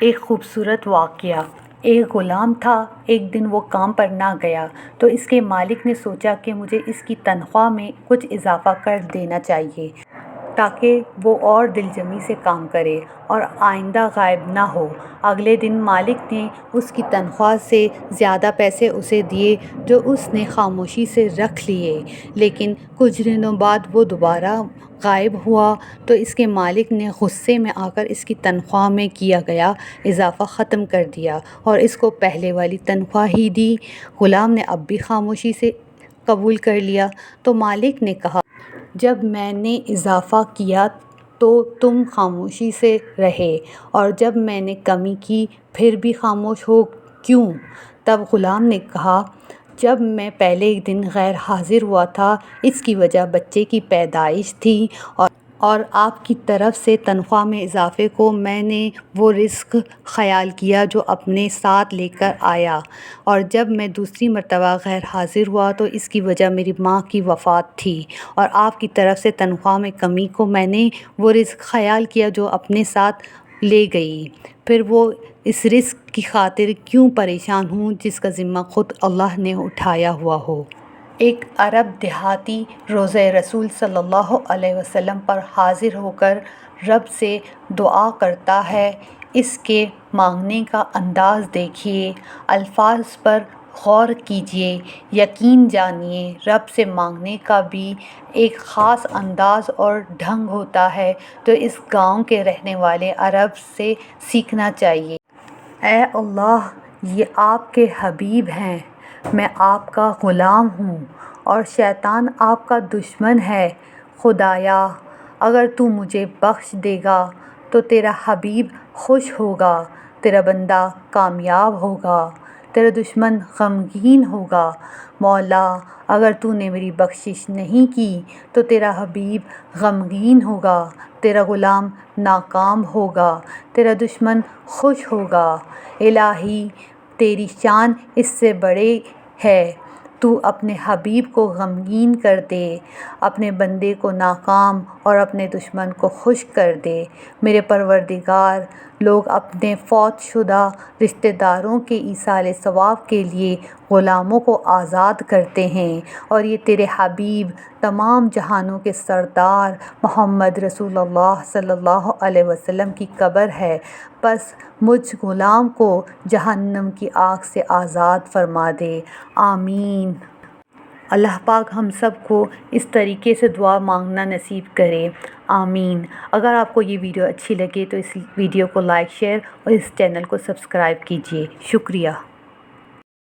ایک خوبصورت واقعہ۔ ایک غلام تھا۔ ایک دن وہ کام پر نہ گیا تو اس کے مالک نے سوچا کہ مجھے اس کی تنخواہ میں کچھ اضافہ کر دینا چاہیے تاکہ وہ اور دلجمی سے کام کرے اور آئندہ غائب نہ ہو۔ اگلے دن مالک نے اس کی تنخواہ سے زیادہ پیسے اسے دیے جو اس نے خاموشی سے رکھ لیے، لیکن کچھ دنوں بعد وہ دوبارہ غائب ہوا تو اس کے مالک نے غصے میں آ کر اس کی تنخواہ میں کیا گیا اضافہ ختم کر دیا اور اس کو پہلے والی تنخواہ ہی دی۔ غلام نے اب بھی خاموشی سے قبول کر لیا تو مالک نے کہا، جب میں نے اضافہ کیا تو تم خاموشی سے رہے اور جب میں نے کمی کی پھر بھی خاموش ہو کیوں؟ تب غلام نے کہا، جب میں پہلے دن غیر حاضر ہوا تھا اس کی وجہ بچے کی پیدائش تھی اور آپ کی طرف سے تنخواہ میں اضافے کو میں نے وہ رزق خیال کیا جو اپنے ساتھ لے کر آیا، اور جب میں دوسری مرتبہ غیر حاضر ہوا تو اس کی وجہ میری ماں کی وفات تھی اور آپ کی طرف سے تنخواہ میں کمی کو میں نے وہ رزق خیال کیا جو اپنے ساتھ لے گئی۔ پھر وہ اس رزق کی خاطر کیوں پریشان ہوں جس کا ذمہ خود اللہ نے اٹھایا ہوا ہو۔ ایک عرب دیہاتی روضہ رسول صلی اللہ علیہ وسلم پر حاضر ہو کر رب سے دعا کرتا ہے۔ اس کے مانگنے کا انداز دیکھیے، الفاظ پر غور کیجیے، یقین جانیے رب سے مانگنے کا بھی ایک خاص انداز اور ڈھنگ ہوتا ہے جو اس گاؤں کے رہنے والے عرب سے سیکھنا چاہیے۔ اے اللہ، یہ آپ کے حبیب ہیں، میں آپ کا غلام ہوں اور شیطان آپ کا دشمن ہے۔ خدایا، اگر تو مجھے بخش دے گا تو تیرا حبیب خوش ہوگا، تیرا بندہ کامیاب ہوگا، تیرا دشمن غمگین ہوگا۔ مولا، اگر تو نے میری بخشش نہیں کی تو تیرا حبیب غمگین ہوگا، تیرا غلام ناکام ہوگا، تیرا دشمن خوش ہوگا۔ الہی، تیری شان اس سے بڑی ہے، تو اپنے حبیب کو غمگین کر دے، اپنے بندے کو ناکام اور اپنے دشمن کو خوش کر دے۔ میرے پروردگار، لوگ اپنے فوت شدہ رشتہ داروں کے ایصال ثواب کے لیے غلاموں کو آزاد کرتے ہیں اور یہ تیرے حبیب تمام جہانوں کے سردار محمد رسول اللہ صلی اللہ علیہ وسلم کی قبر ہے، بس مجھ غلام کو جہنم کی آگ سے آزاد فرما دے۔ آمین۔ اللہ پاک ہم سب کو اس طریقے سے دعا مانگنا نصیب کرے۔ آمین۔ اگر آپ کو یہ ویڈیو اچھی لگے تو اس ویڈیو کو لائک، شیئر اور اس چینل کو سبسکرائب کیجیے۔ شکریہ۔